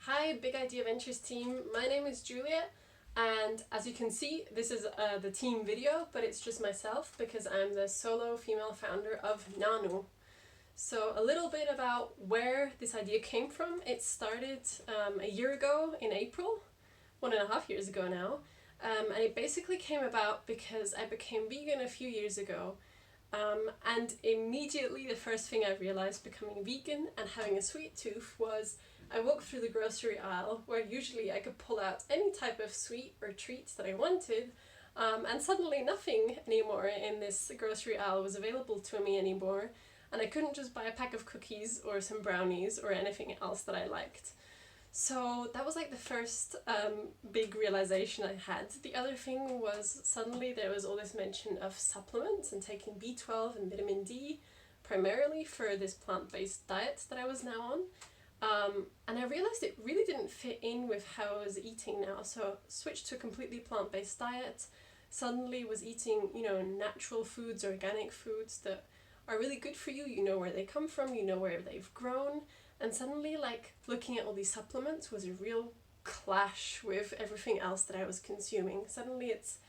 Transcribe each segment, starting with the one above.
Hi, Big Idea Ventures team. My name is Julia, and as you can see, this is the team video, but it's just myself because I'm the solo female founder of Nanu. So a little bit about where this idea came from. It started a year ago in April, 1.5 years ago now, and it basically came about because I became vegan a few years ago. And immediately the first thing I realized becoming vegan and having a sweet tooth was I walked through the grocery aisle where usually I could pull out any type of sweet or treats that I wanted, and suddenly nothing anymore in this grocery aisle was available to me anymore, and I couldn't just buy a pack of cookies or some brownies or anything else that I liked. So that was like the first big realization I had. The other thing was suddenly there was all this mention of supplements and taking B12 and vitamin D primarily for this plant-based diet that I was now on. And I realized it really didn't fit in with how I was eating now. So switched to a completely plant-based diet, suddenly was eating, natural foods, organic foods that are really good for you. You know where they come from, you know where they've grown. And suddenly, like, looking at all these supplements was a real clash with everything else that I was consuming. Suddenly it's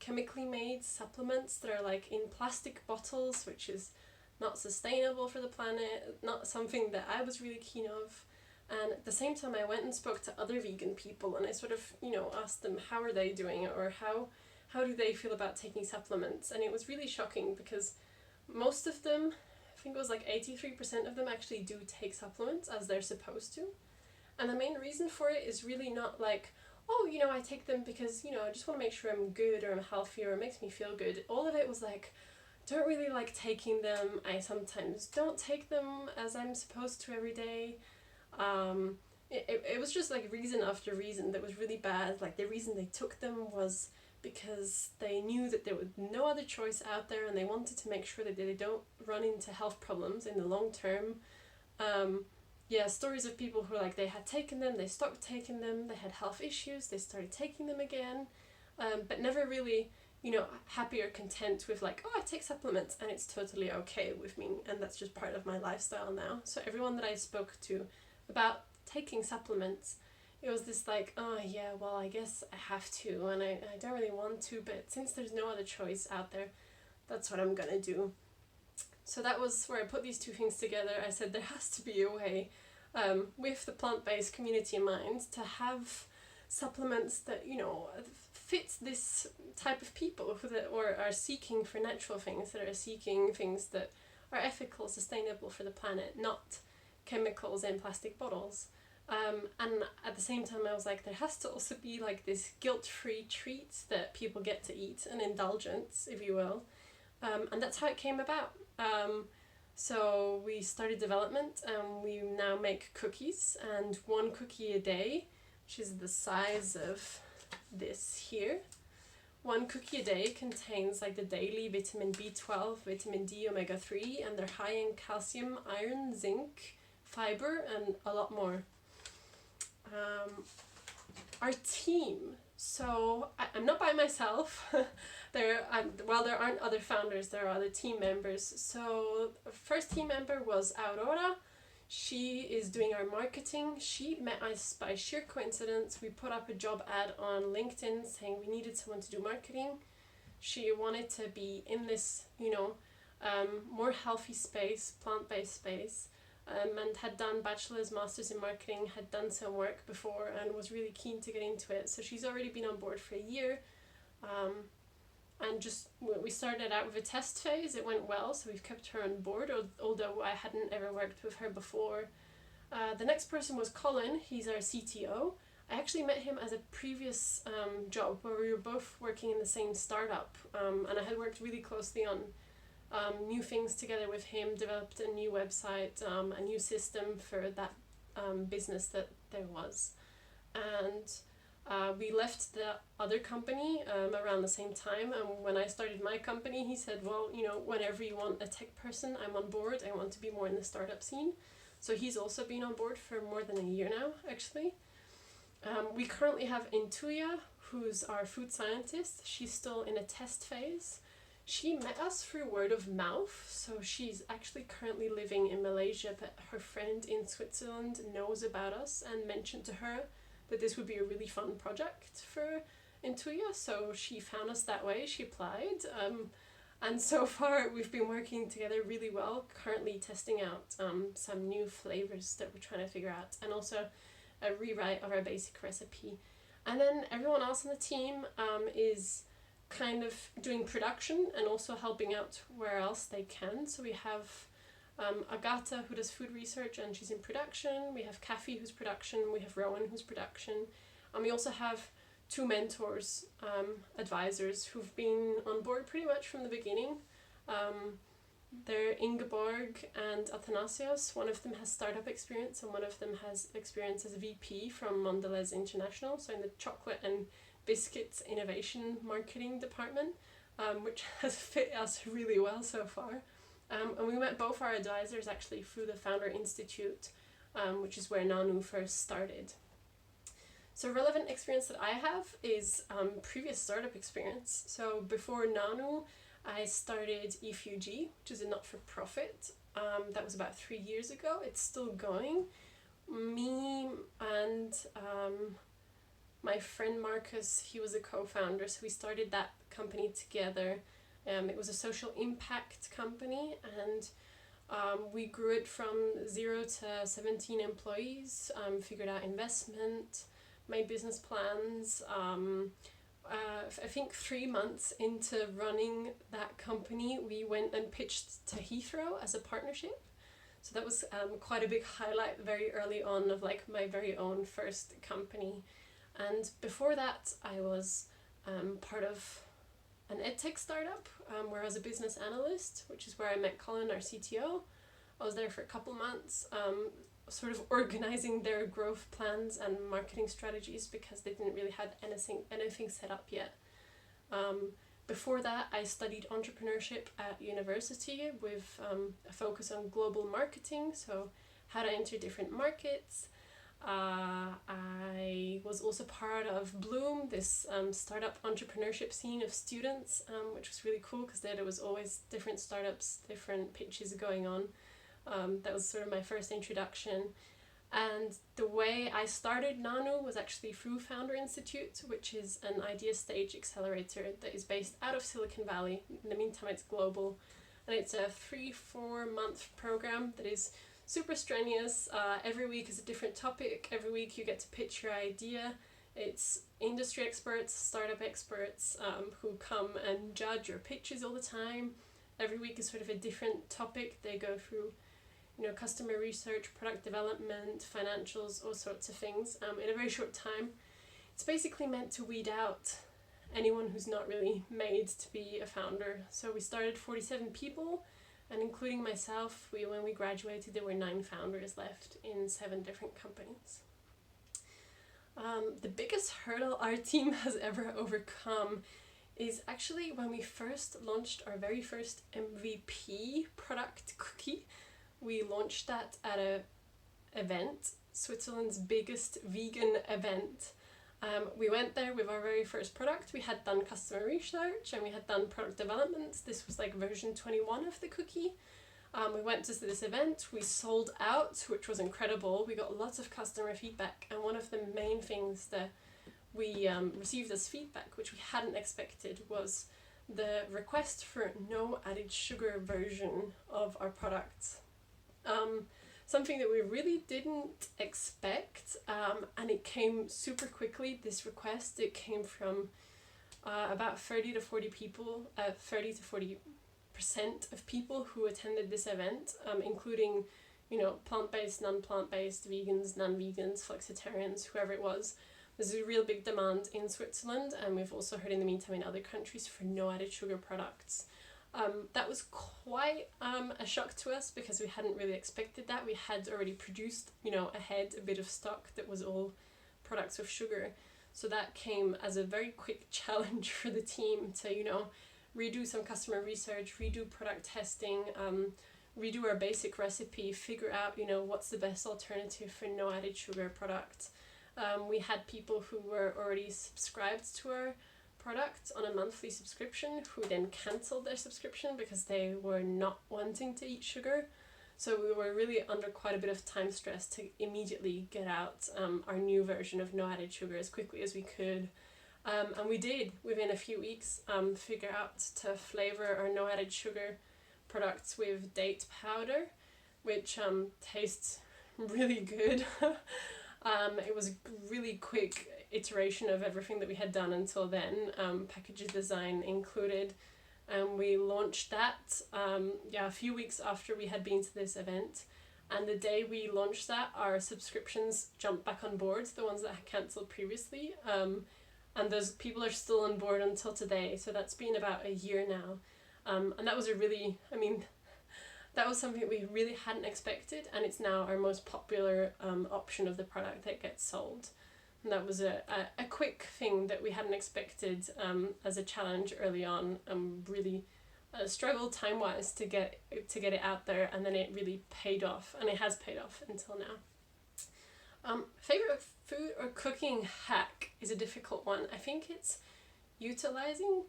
chemically made supplements that are like in plastic bottles, which is not sustainable for the planet, not something that I was really keen of. And at the same time, I went and spoke to other vegan people, and I sort of, asked them how are they doing it, or how do they feel about taking supplements. And it was really shocking because most of them, I think it was like 83% of them actually do take supplements as they're supposed to. And the main reason for it is really not like, oh, I take them because, I just want to make sure I'm good or I'm healthy or it makes me feel good. All of it was like, don't really like taking them. I sometimes don't take them as I'm supposed to every day. It was just like reason after reason that was really bad. Like the reason they took them was because they knew that there was no other choice out there and they wanted to make sure that they don't run into health problems in the long term. Stories of people who like they had taken them, they stopped taking them, they had health issues, they started taking them again, but never really, happy or content with like, oh, I take supplements and it's totally okay with me and that's just part of my lifestyle now. So everyone that I spoke to about taking supplements, it was this like, oh yeah, well I guess I have to and I don't really want to, but since there's no other choice out there, that's what I'm gonna do. So that was where I put these two things together. I said there has to be a way, with the plant-based community in mind, to have supplements that, fits this type of people or are seeking for natural things, that are seeking things that are ethical, sustainable for the planet, not chemicals in plastic bottles. And at the same time I was like, there has to also be like this guilt-free treat that people get to eat, an indulgence, if you will. And that's how it came about. So we started development and we now make cookies, and one cookie a day, which is the size of this here. One cookie a day contains like the daily vitamin B12, vitamin D, omega-3, and they're high in calcium, iron, zinc, fiber, and a lot more. Our team. So I'm not by myself. While there aren't other founders, there are other team members. So first team member was Aurora. She is doing our marketing. She met us by sheer coincidence. We put up a job ad on LinkedIn saying we needed someone to do marketing. She wanted to be in this, more healthy space, plant-based space. And had done bachelor's, master's in marketing, had done some work before and was really keen to get into it. So she's already been on board for a year. And just we started out with a test phase. It went well, so we've kept her on board, although I hadn't ever worked with her before. The next person was Colin. He's our CTO. I actually met him as a previous job where we were both working in the same startup, and I had worked really closely on new things together with him, developed a new website, a new system for that business that there was. And we left the other company around the same time, and when I started my company, he said, well, whenever you want a tech person, I'm on board. I want to be more in the startup scene. So he's also been on board for more than a year now, actually. We currently have Intuya, who's our food scientist. She's still in a test phase. She met us through word of mouth, so she's actually currently living in Malaysia, but her friend in Switzerland knows about us and mentioned to her that this would be a really fun project for Intuya, so she found us that way. She applied, and so far we've been working together really well, currently testing out some new flavors that we're trying to figure out, and also a rewrite of our basic recipe. And then everyone else on the team is kind of doing production and also helping out where else they can. So we have Agata, who does food research and she's in production. We have Kathy, who's production. We have Rowan, who's production. And we also have two mentors, advisors, who've been on board pretty much from the beginning. They're Ingeborg and Athanasios. One of them has startup experience and one of them has experience as a VP from Mondelez International, so in the chocolate and biscuits innovation marketing department, which has fit us really well so far. And we met both our advisors actually through the Founder Institute, which is where Nanu first started. So relevant experience that I have is previous startup experience. So before Nanu, I started eFuji, which is a not-for-profit. That was about 3 years ago. It's still going. Me and my friend Marcus, he was a co-founder, so we started that company together. It was a social impact company, and we grew it from 0 to 17 employees, figured out investment, made business plans. I think 3 months into running that company, we went and pitched to Heathrow as a partnership. So that was quite a big highlight very early on of like my very own first company. And before that, I was part of an edtech startup where I was a business analyst, which is where I met Colin, our CTO. I was there for a couple months, sort of organizing their growth plans and marketing strategies because they didn't really have anything set up yet. Before that, I studied entrepreneurship at university with a focus on global marketing, so how to enter different markets. I was also part of Bloom, this startup entrepreneurship scene of students, which was really cool because there was always different startups, different pitches going on. That was sort of my first introduction. And the way I started Nanu was actually through Founder Institute, which is an idea stage accelerator that is based out of Silicon Valley. In the meantime, it's global. And it's a 3-4 month program that is super strenuous. Every week is a different topic. Every week you get to pitch your idea. It's industry experts, startup experts who come and judge your pitches all the time. Every week is sort of a different topic. They go through customer research, product development, financials, all sorts of things in a very short time. It's basically meant to weed out anyone who's not really made to be a founder. So we started 47 people, and including myself, when we graduated, there were 9 founders left in 7 different companies. The biggest hurdle our team has ever overcome is actually when we first launched our very first MVP product, Cookie. We launched that at an event, Switzerland's biggest vegan event. We went there with our very first product. We had done customer research and we had done product development. This was like version 21 of the cookie. We went to this event, we sold out, which was incredible. We got lots of customer feedback, and one of the main things that we received as feedback, which we hadn't expected, was the request for no added sugar version of our products. Something that we really didn't expect, and it came super quickly, this request. It came from about 30 to 40 people, 30 to 40% of people who attended this event, including, plant-based, non-plant-based, vegans, non-vegans, flexitarians, whoever it was. There's a real big demand in Switzerland, and we've also heard in the meantime in other countries for no added sugar products. That was quite a shock to us because we hadn't really expected that. We had already produced, ahead a bit of stock that was all products with sugar. So that came as a very quick challenge for the team to, redo some customer research, redo product testing, redo our basic recipe, figure out, what's the best alternative for no added sugar product. We had people who were already subscribed to our product on a monthly subscription who then cancelled their subscription because they were not wanting to eat sugar. So we were really under quite a bit of time stress to immediately get out our new version of no added sugar as quickly as we could. And we did, within a few weeks, figure out to flavor our no added sugar products with date powder, which tastes really good. It was a really quick iteration of everything that we had done until then, package design included. And we launched that a few weeks after we had been to this event. And the day we launched that, our subscriptions jumped back on board, the ones that had cancelled previously. And those people are still on board until today. So that's been about a year now. And that was that was something we really hadn't expected. And it's now our most popular option of the product that gets sold. And that was a quick thing that we hadn't expected as a challenge early on. Really struggled time-wise to get it out there, and then it really paid off, and it has paid off until now. Favorite food or cooking hack is a difficult one. I think it's utilizing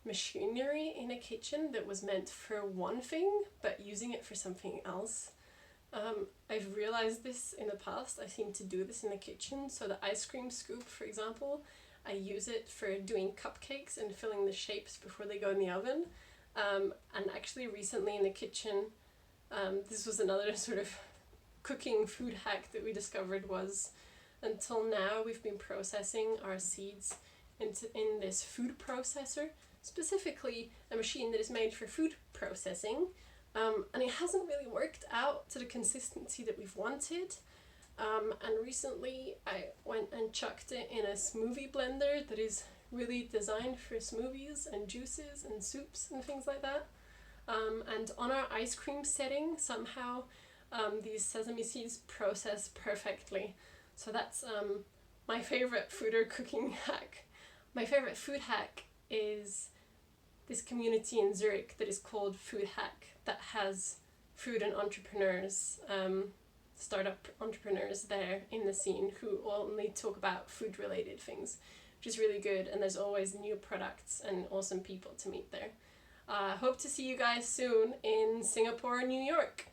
machinery in a kitchen that was meant for one thing, but using it for something else. I've realized this in the past. I seem to do this in the kitchen. So the ice cream scoop, for example, I use it for doing cupcakes and filling the shapes before they go in the oven. And actually recently in the kitchen, this was another sort of cooking food hack that we discovered was, until now we've been processing our seeds in this food processor, specifically a machine that is made for food processing. And it hasn't really worked out to the consistency that we've wanted. And recently I went and chucked it in a smoothie blender that is really designed for smoothies and juices and soups and things like that. And on our ice cream setting, somehow these sesame seeds process perfectly. So that's my favorite food or cooking hack. My favorite food hack is this community in Zurich that is called Food Hack, that has food and entrepreneurs, startup entrepreneurs there in the scene who only talk about food related things, which is really good, and there's always new products and awesome people to meet there. Hope to see you guys soon in Singapore and New York.